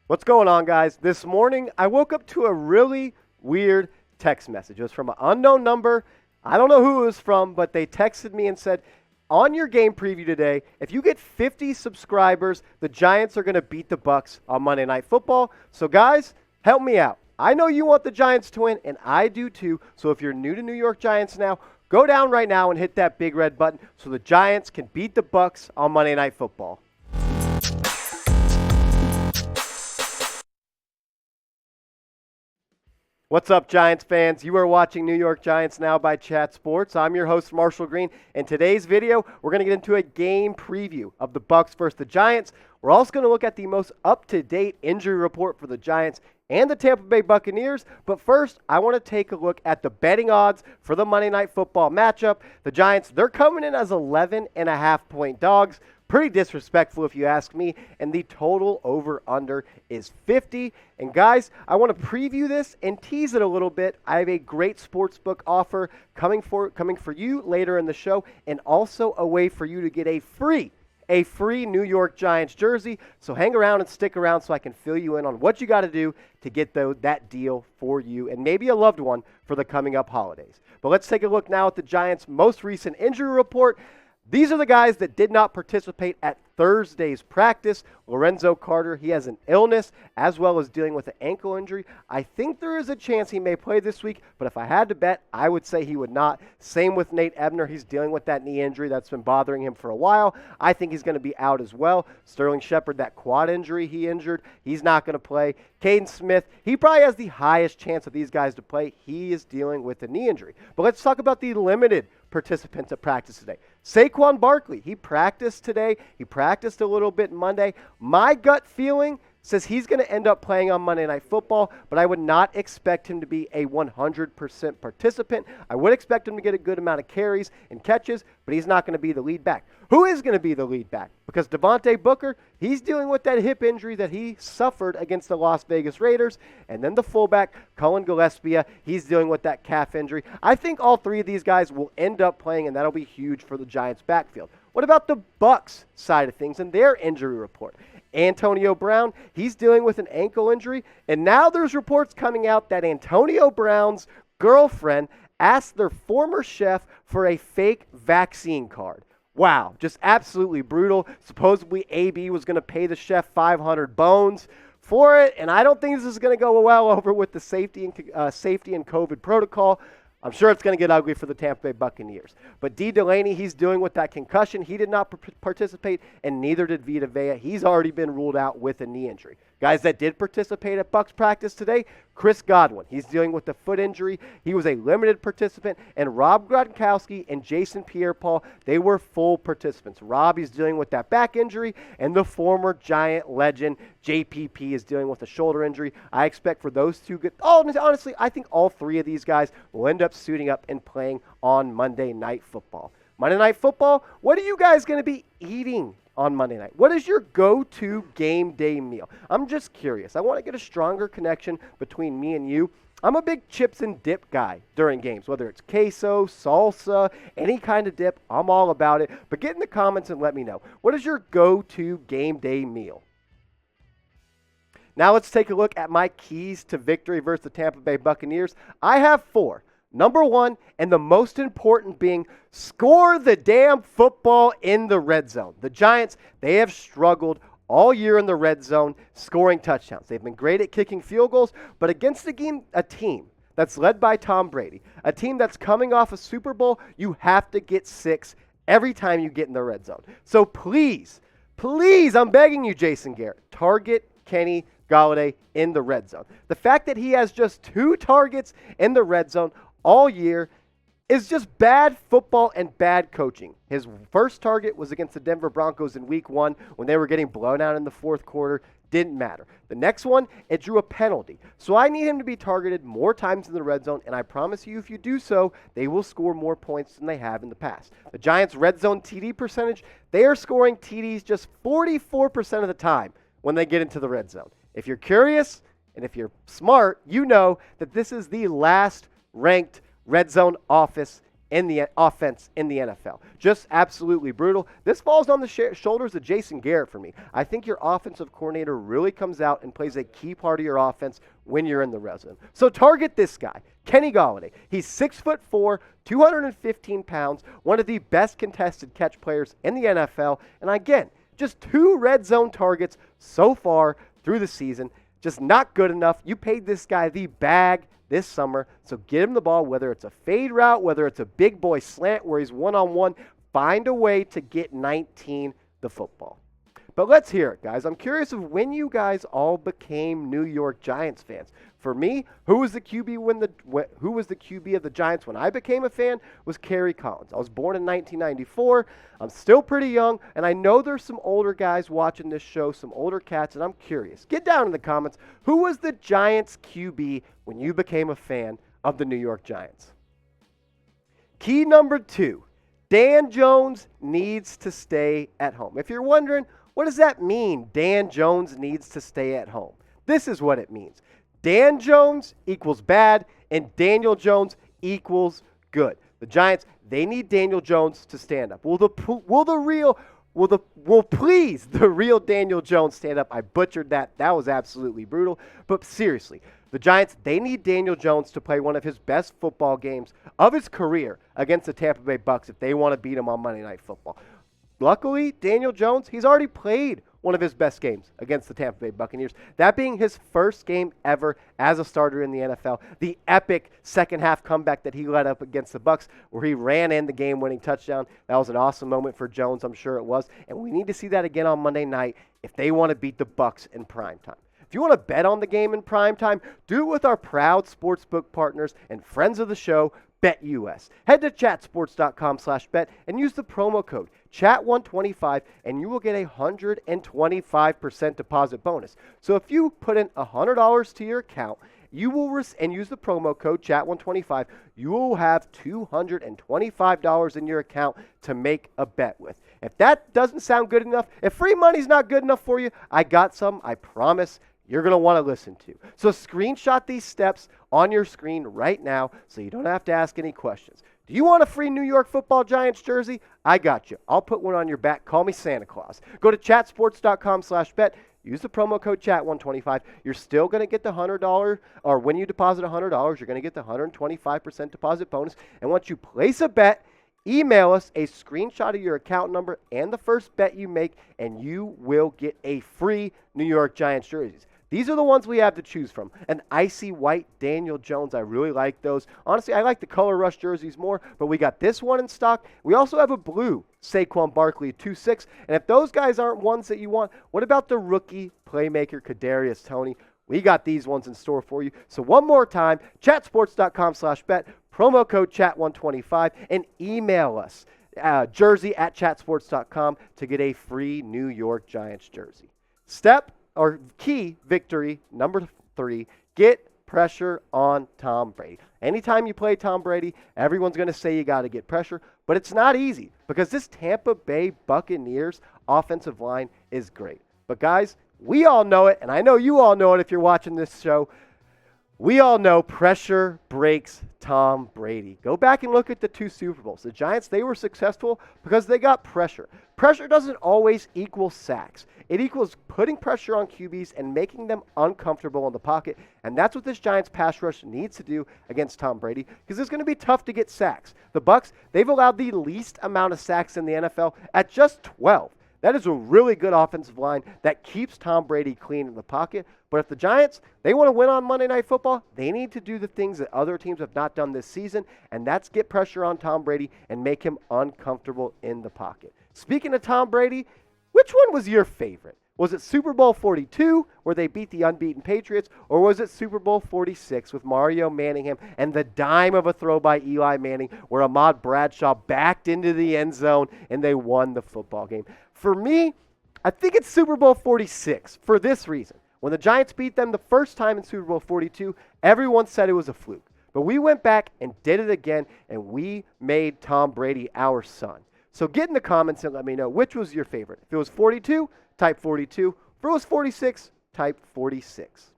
What's going on, guys? This morning, I woke up to a really weird text message. It was from an unknown number. I don't know who it was from, but they texted me and said, on your game preview today, if you get 50 subscribers, the Giants are going to beat the Bucs on Monday Night Football. So, guys, help me out. I know you want the Giants to win, and I do too. So if you're new to New York Giants now, go down right now and hit that big red button so the Giants can beat the Bucs on Monday Night Football. What's up, Giants fans? You are watching New York Giants Now by Chat Sports. I'm your host, Marshall Green. In today's video, we're going to get into a game preview of the Bucs versus the Giants. We're also going to look at the most up-to-date injury report for the Giants and the Tampa Bay Buccaneers. But first, I want to take a look at the betting odds for the Monday Night Football matchup. The Giants, they're coming in as 11.5-point dogs. Pretty disrespectful if you ask me, and the total over-under is 50. And guys, I want to preview this and tease it a little bit. I have a great sportsbook offer coming for you later in the show, and also a way for you to get a free New York Giants jersey. So hang around and stick around so I can fill you in on what you got to do to get that deal for you and maybe a loved one for the coming up holidays. But let's take a look now at the Giants' most recent injury report. These are the guys that did not participate at Thursday's practice. Lorenzo Carter, he has an illness as well as dealing with an ankle injury. I think there is a chance he may play this week, but if I had to bet, I would say he would not. Same with Nate Ebner. He's dealing with that knee injury that's been bothering him for a while. I think he's going to be out as well. Sterling Shepard, that quad injury he injured, he's not going to play. Kaden Smith, he probably has the highest chance of these guys to play. He is dealing with a knee injury. But let's talk about the limited participants at practice today. Saquon Barkley, he practiced today. He practiced a little bit Monday. My gut feeling says he's going to end up playing on Monday Night Football, but I would not expect him to be a 100% participant. I would expect him to get a good amount of carries and catches, but he's not going to be the lead back. Who is going to be the lead back? Because Devontae Booker, he's dealing with that hip injury that he suffered against the Las Vegas Raiders. And then the fullback, Cullen Gillespie, he's dealing with that calf injury. I think all three of these guys will end up playing, and that'll be huge for the Giants' backfield. What about the Bucs side of things and their injury report? Antonio Brown, he's dealing with an ankle injury, and now there's reports coming out that Antonio Brown's girlfriend asked their former chef for a fake vaccine card. Wow, just absolutely brutal. Supposedly AB was going to pay the chef 500 bones for it, and I don't think this is going to go well over with the safety and COVID protocol. I'm sure it's going to get ugly for the Tampa Bay Buccaneers. But D. Delaney, he's dealing with that concussion. He did not participate, and neither did Vita Vea. He's already been ruled out with a knee injury. Guys that did participate at Bucs practice today, Chris Godwin. He's dealing with a foot injury. He was a limited participant. And Rob Gronkowski and Jason Pierre-Paul, they were full participants. Rob is dealing with that back injury, and the former Giant legend, JPP, is dealing with a shoulder injury. I expect for those two honestly, I think all three of these guys will end up suiting up and playing on Monday Night Football. Monday Night Football, what are you guys going to be eating on Monday night? What is your go-to game day meal? I'm just curious. I want to get a stronger connection between me and you. I'm a big chips and dip guy during games, whether it's queso, salsa, any kind of dip. I'm all about it. But get in the comments and let me know. What is your go-to game day meal? Now let's take a look at my keys to victory versus the Tampa Bay Buccaneers. I have 4. Number 1, and the most important being, score the damn football in the red zone. The Giants, they have struggled all year in the red zone scoring touchdowns. They've been great at kicking field goals, but against a team that's led by Tom Brady, a team that's coming off a Super Bowl, you have to get 6 every time you get in the red zone. So please, I'm begging you, Jason Garrett, target Kenny Golladay in the red zone. The fact that he has just 2 targets in the red zone all year is just bad football and bad coaching. His first target was against the Denver Broncos in week 1 when they were getting blown out in the fourth quarter. Didn't matter. The next one, it drew a penalty. So I need him to be targeted more times in the red zone, and I promise you if you do so, they will score more points than they have in the past. The Giants' red zone TD percentage, they are scoring TDs just 44% of the time when they get into the red zone. If you're curious, and if you're smart, you know that this is the last ranked red zone offense in the offense in the NFL. Just absolutely brutal. This falls on the shoulders of Jason Garrett for me. I think your offensive coordinator really comes out and plays a key part of your offense when you're in the red zone. So target this guy, Kenny Golladay. He's 6'4", 215 pounds, one of the best contested catch players in the NFL. And again, just 2 red zone targets so far through the season. Just not good enough. You paid this guy the bag this summer, so get him the ball, whether it's a fade route, whether it's a big boy slant where he's one-on-one. Find a way to get 19 the football. But let's hear it, guys. I'm curious of when you guys all became New York Giants fans. For me, who was the QB of the Giants when I became a fan was Kerry Collins. I was born in 1994. I'm still pretty young, and I know there's some older guys watching this show, some older cats, and I'm curious. Get down in the comments. Who was the Giants QB when you became a fan of the New York Giants? Key number 2, Dan Jones needs to stay at home. If you're wondering, what does that mean, Dan Jones needs to stay at home? This is what it means. Dan Jones equals bad, and Daniel Jones equals good. The Giants, they need Daniel Jones to stand up. Will please the real Daniel Jones stand up? I butchered that. That was absolutely brutal. But seriously, the Giants, they need Daniel Jones to play one of his best football games of his career against the Tampa Bay Bucs if they want to beat him on Monday Night Football. Luckily, Daniel Jones, he's already played one of his best games against the Tampa Bay Buccaneers. That being his first game ever as a starter in the NFL. The epic second half comeback that he led up against the Bucs where he ran in the game-winning touchdown. That was an awesome moment for Jones, I'm sure it was. And we need to see that again on Monday night if they want to beat the Bucs in primetime. If you want to bet on the game in primetime, do it with our proud sportsbook partners and friends of the show, BetUS. Head to chatsports.com/bet and use the promo code chat125 and you will get a 125% deposit bonus. So if you put in $100 to your account, you will and use the promo code chat125, you will have $225 in your account to make a bet with. If that doesn't sound good enough, if free money's not good enough for you, I got some, I promise. You're going to want to listen to. So screenshot these steps on your screen right now so you don't have to ask any questions. Do you want a free New York Football Giants jersey? I got you. I'll put one on your back. Call me Santa Claus. Go to chatsports.com/bet. Use the promo code chat125. You're still going to get the $100, or when you deposit $100, you're going to get the 125% deposit bonus. And once you place a bet, email us a screenshot of your account number and the first bet you make, and you will get a free New York Giants jerseys. These are the ones we have to choose from. An icy white Daniel Jones, I really like those. Honestly, I like the Color Rush jerseys more, but we got this one in stock. We also have a blue Saquon Barkley 2.6, and if those guys aren't ones that you want, what about the rookie playmaker Kadarius Toney? We got these ones in store for you. So one more time, chatsports.com/bet, promo code chat125, and email us jersey@chatsports.com to get a free New York Giants jersey. Key victory number 3, get pressure on Tom Brady. Anytime you play Tom Brady, everyone's going to say you got to get pressure, but it's not easy because this Tampa Bay Buccaneers offensive line is great. But guys, we all know it, and I know you all know it if you're watching this show. We all know pressure breaks Tom Brady. Go back and look at the 2 Super Bowls. The Giants, they were successful because they got pressure. Pressure doesn't always equal sacks. It equals putting pressure on QBs and making them uncomfortable in the pocket. And that's what this Giants pass rush needs to do against Tom Brady because it's going to be tough to get sacks. The Bucs, they've allowed the least amount of sacks in the NFL at just 12. That is a really good offensive line that keeps Tom Brady clean in the pocket. But if the Giants, they want to win on Monday Night Football, they need to do the things that other teams have not done this season, and that's get pressure on Tom Brady and make him uncomfortable in the pocket. Speaking of Tom Brady, which one was your favorite? Was it Super Bowl 42, where they beat the unbeaten Patriots, or was it Super Bowl 46 with Mario Manningham and the dime of a throw by Eli Manning, where Ahmad Bradshaw backed into the end zone and they won the football game? For me, I think it's Super Bowl 46 for this reason. When the Giants beat them the first time in Super Bowl 42, everyone said it was a fluke. But we went back and did it again, and we made Tom Brady our son. So get in the comments and let me know which was your favorite. If it was 42, type 42. If it was 46, type 46.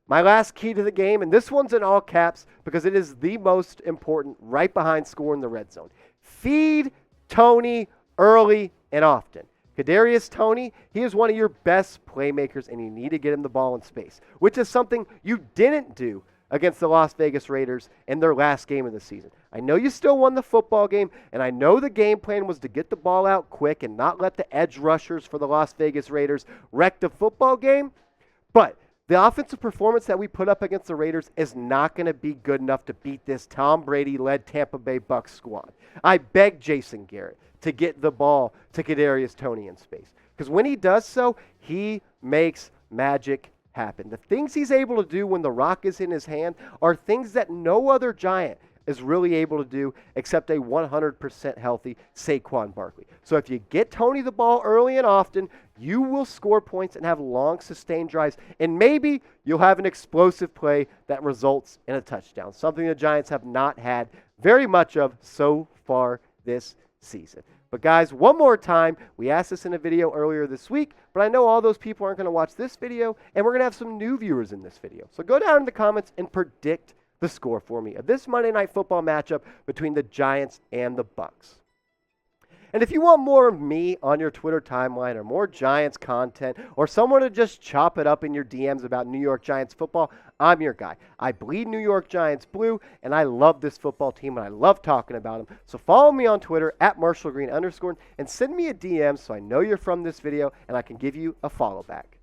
My last key to the game, and this one's in all caps because it is the most important, right behind scoring the red zone. Feed Toney early and often. Kadarius Toney, he is one of your best playmakers, and you need to get him the ball in space, which is something you didn't do against the Las Vegas Raiders in their last game of the season. I know you still won the football game, and I know the game plan was to get the ball out quick and not let the edge rushers for the Las Vegas Raiders wreck the football game, but the offensive performance that we put up against the Raiders is not going to be good enough to beat this Tom Brady-led Tampa Bay Bucs squad. I beg Jason Garrett to get the ball to Kadarius Toney in space, because when he does so, he makes magic happen. The things he's able to do when the rock is in his hand are things that no other Giant is really able to do except a 100% healthy Saquon Barkley. So if you get Toney the ball early and often, you will score points and have long sustained drives, and maybe you'll have an explosive play that results in a touchdown, something the Giants have not had very much of so far this season. But guys, one more time, we asked this in a video earlier this week, but I know all those people aren't going to watch this video, and we're going to have some new viewers in this video. So go down in the comments and predict the score for me of this Monday Night Football matchup between the Giants and the Bucs. And if you want more of me on your Twitter timeline or more Giants content or someone to just chop it up in your DMs about New York Giants football, I'm your guy. I bleed New York Giants blue, and I love this football team, and I love talking about them. So follow me on Twitter at @MarshallGreen_ and send me a DM so I know you're from this video and I can give you a follow back.